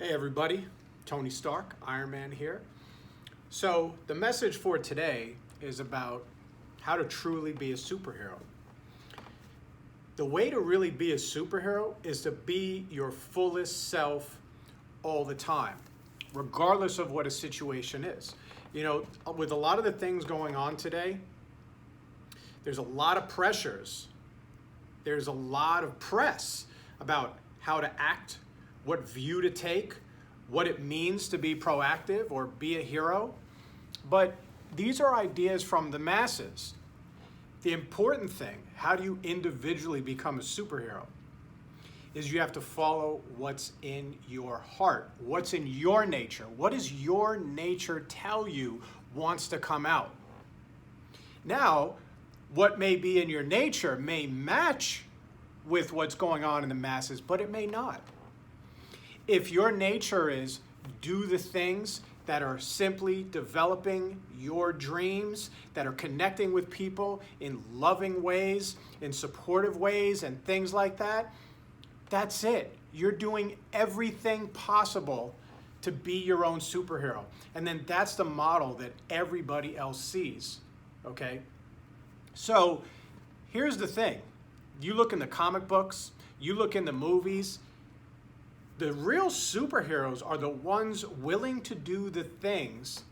Hey everybody, Tony Stark, Iron Man here. So the message for today is about how to truly be a superhero. The way to really be a superhero is to be your fullest self all the time, regardless of what a situation is. You know, with a lot of the things going on today, there's a lot of pressures. There's a lot of press about how to act, what view to take, what it means to be proactive or be a hero. But these are ideas from the masses. The important thing, how do you individually become a superhero, is you have to follow what's in your heart, what's in your nature. What does your nature tell you wants to come out? Now, what may be in your nature may match with what's going on in the masses, but it may not. If your nature is do the things that are simply developing your dreams, that are connecting with people in loving ways, in supportive ways, and things like that, that's it. You're doing everything possible to be your own superhero. And then that's the model that everybody else sees, okay? So here's the thing. You look in the comic books, you look in the movies, the real superheroes are the ones willing to do the things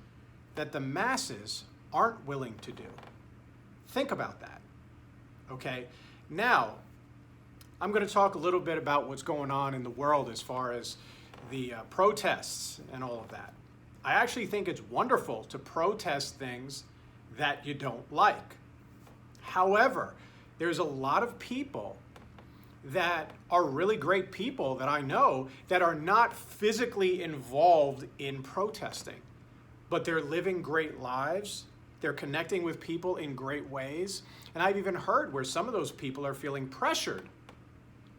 that the masses aren't willing to do. Think about that, okay? Now, I'm going to talk a little bit about what's going on in the world as far as the protests and all of that. I actually think it's wonderful to protest things that you don't like. However, there's a lot of people that are really great people that I know that are not physically involved in protesting, but they're living great lives. They're connecting with people in great ways. And I've even heard where some of those people are feeling pressured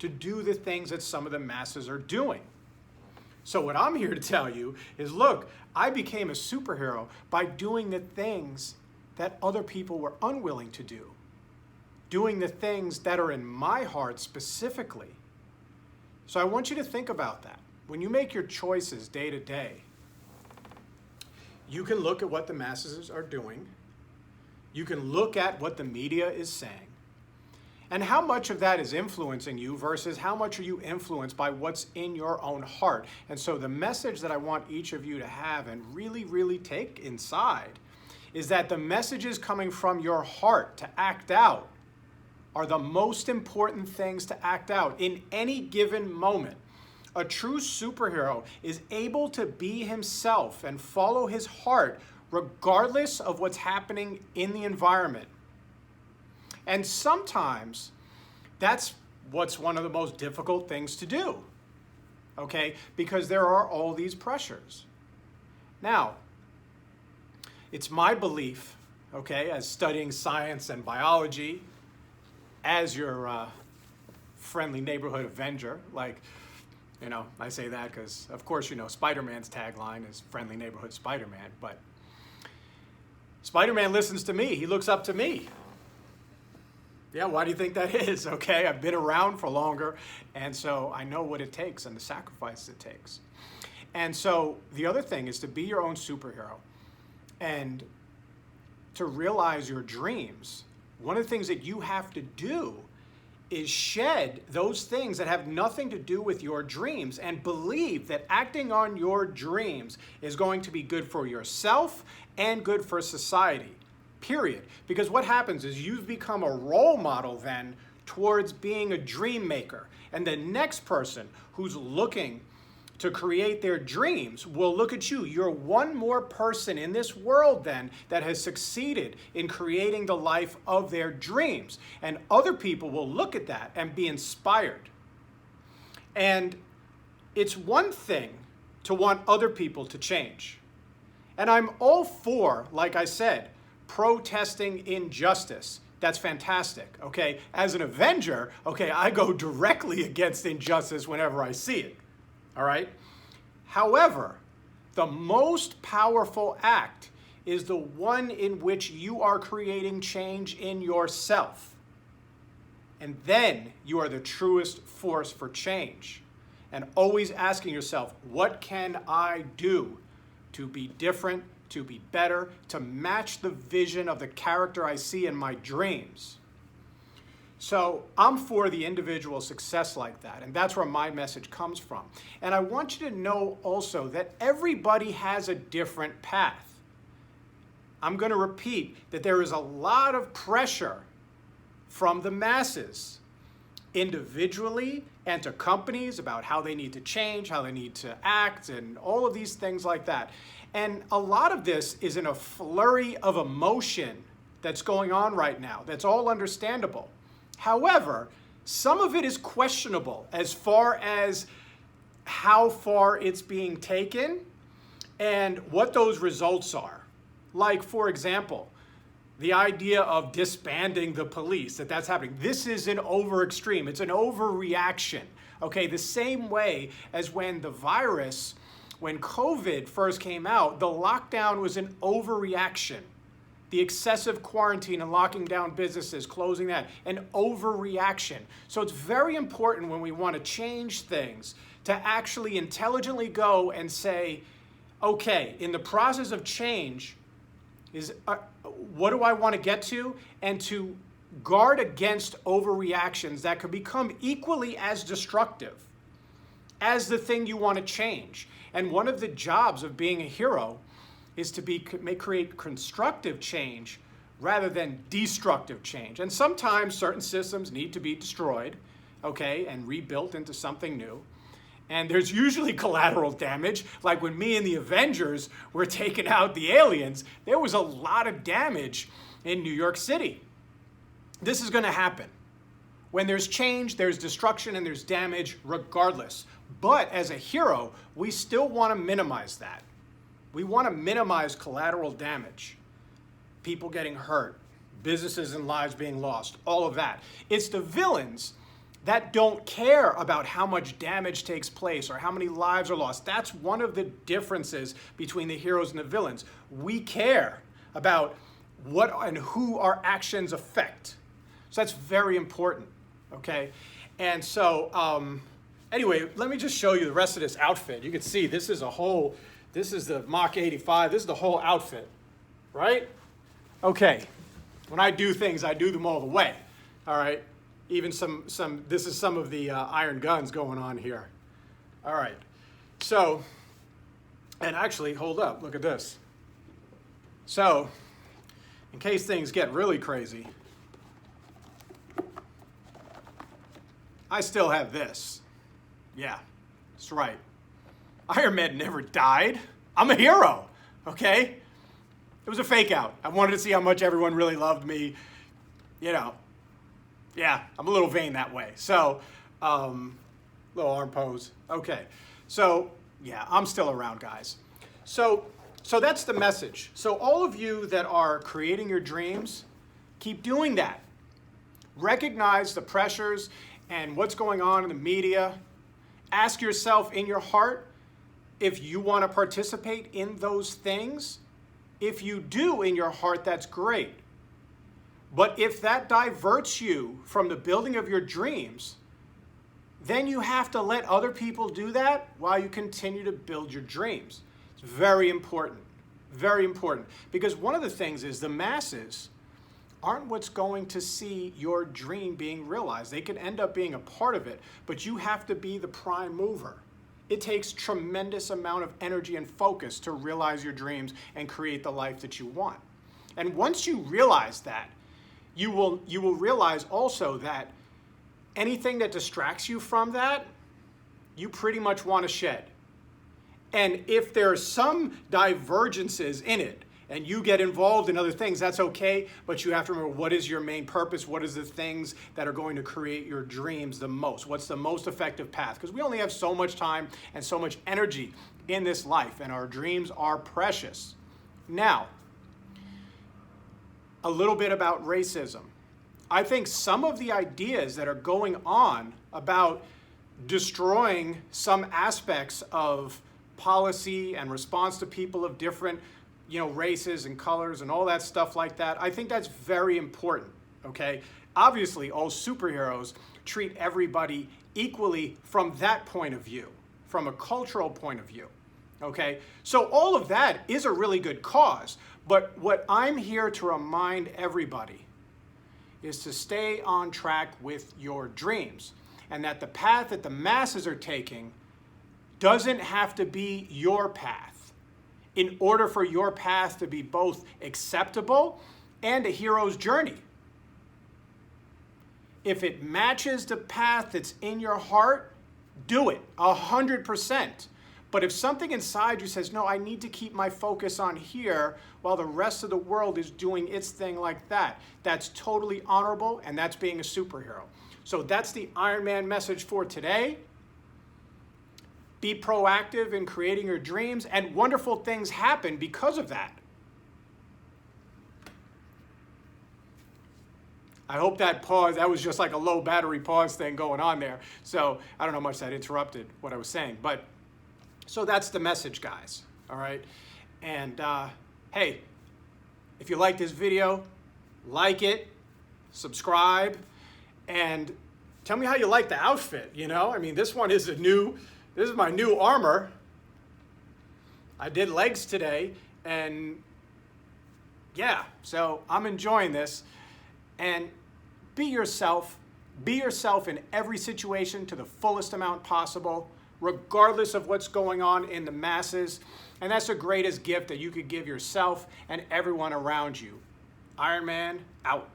to do the things that some of the masses are doing. So what I'm here to tell you is, look, I became a superhero by doing the things that other people were unwilling to do. Doing the things that are in my heart specifically. So I want you to think about that. When you make your choices day to day, you can look at what the masses are doing. You can look at what the media is saying. And how much of that is influencing you versus how much are you influenced by what's in your own heart. And so the message that I want each of you to have and really, really take inside is that the messages coming from your heart to act out are the most important things to act out in any given moment. A true superhero is able to be himself and follow his heart regardless of what's happening in the environment. And sometimes that's what's one of the most difficult things to do, okay? Because there are all these pressures. Now, it's my belief, okay, as studying science and biology, as your friendly neighborhood Avenger, like, you know, I say that because, of course, you know, Spider-Man's tagline is friendly neighborhood Spider-Man, but Spider-Man listens to me. He looks up to me. Yeah, why do you think that is? Okay, I've been around for longer, and so I know what it takes and the sacrifices it takes. And so the other thing is to be your own superhero and to realize your dreams. One of the things that you have to do is shed those things that have nothing to do with your dreams and believe that acting on your dreams is going to be good for yourself and good for society, period. Because what happens is you've become a role model then towards being a dream maker. And the next person who's looking to create their dreams will look at you. You're one more person in this world then that has succeeded in creating the life of their dreams. And other people will look at that and be inspired. And it's one thing to want other people to change. And I'm all for, like I said, protesting injustice. That's fantastic, okay? As an Avenger, okay, I go directly against injustice whenever I see it. All right? However, the most powerful act is the one in which you are creating change in yourself. And then you are the truest force for change. and always asking yourself, what can I do to be different, to be better, to match the vision of the character I see in my dreams? So I'm for the individual success like that, and that's where my message comes from. And I want you to know also that everybody has a different path. I'm going to repeat that there is a lot of pressure from the masses, individually and to companies, about how they need to change, how they need to act, and all of these things like that. And a lot of this is in a flurry of emotion that's going on right now. That's all understandable. However, some of it is questionable as far as how far it's being taken and what those results are. Like, for example, the idea of disbanding the police, that's happening. This is an over extreme. It's an overreaction. Okay, the same way as when when COVID first came out, the lockdown was an overreaction. The excessive quarantine and locking down businesses, closing that, an overreaction. So it's very important when we want to change things to actually intelligently go and say, okay, in the process of change, what do I want to get to? And to guard against overreactions that could become equally as destructive as the thing you want to change. And one of the jobs of being a hero is to create constructive change rather than destructive change. And sometimes certain systems need to be destroyed, okay, and rebuilt into something new. And there's usually collateral damage, like when me and the Avengers were taking out the aliens, there was a lot of damage in New York City. This is going to happen. When there's change, there's destruction, and there's damage regardless. But as a hero, we still want to minimize that. We want to minimize collateral damage, people getting hurt, businesses and lives being lost, all of that. It's the villains that don't care about how much damage takes place or how many lives are lost. That's one of the differences between the heroes and the villains. We care about what and who our actions affect. So that's very important, okay? And so, anyway, let me just show you the rest of this outfit. You can see this is the Mach 85. This is the whole outfit, right? Okay, when I do things, I do them all the way, all right? Even this is some of the iron guns going on here. All right, so, and actually, hold up, look at this. So, in case things get really crazy, I still have this. Yeah, that's right. Iron Man never died. I'm a hero, okay? It was a fake out. I wanted to see how much everyone really loved me. You know, yeah, I'm a little vain that way. So, little arm pose. Okay, so yeah, I'm still around, guys. So that's the message. So all of you that are creating your dreams, keep doing that. Recognize the pressures and what's going on in the media. Ask yourself in your heart if you want to participate in those things. If you do in your heart, that's great. But if that diverts you from the building of your dreams, then you have to let other people do that while you continue to build your dreams. It's very important, very important. Because one of the things is the masses aren't what's going to see your dream being realized. They can end up being a part of it, but you have to be the prime mover. It takes tremendous amount of energy and focus to realize your dreams and create the life that you want. And once you realize that, you will realize also that anything that distracts you from that, you pretty much want to shed. And if there are some divergences in it, and you get involved in other things, that's okay, but you have to remember, what is your main purpose? What is the things that are going to create your dreams the most? What's the most effective path? Because we only have so much time and so much energy in this life, and our dreams are precious. Now, a little bit about racism. I think some of the ideas that are going on about destroying some aspects of policy and response to people of different races and colors and all that stuff like that, I think that's very important, okay? Obviously, all superheroes treat everybody equally from that point of view, from a cultural point of view. Okay, so all of that is a really good cause, but what I'm here to remind everybody is to stay on track with your dreams, and that the path that the masses are taking doesn't have to be your path in order for your path to be both acceptable and a hero's journey. If it matches the path that's in your heart, do it 100%. But if something inside you says, no, I need to keep my focus on here while the rest of the world is doing its thing like that, that's totally honorable, and that's being a superhero. So that's the Iron Man message for today. Be proactive in creating your dreams, and wonderful things happen because of that. I hope that pause, that was just like a low battery pause thing going on there. So I don't know how much that interrupted what I was saying, but so that's the message, guys, all right? And hey, if you like this video, like it, subscribe, and tell me how you like the outfit, you know? I mean, this one is this is my new armor. I did legs today, and yeah, so I'm enjoying this. And be yourself in every situation to the fullest amount possible, regardless of what's going on in the masses. And that's the greatest gift that you could give yourself and everyone around you. Iron Man, out.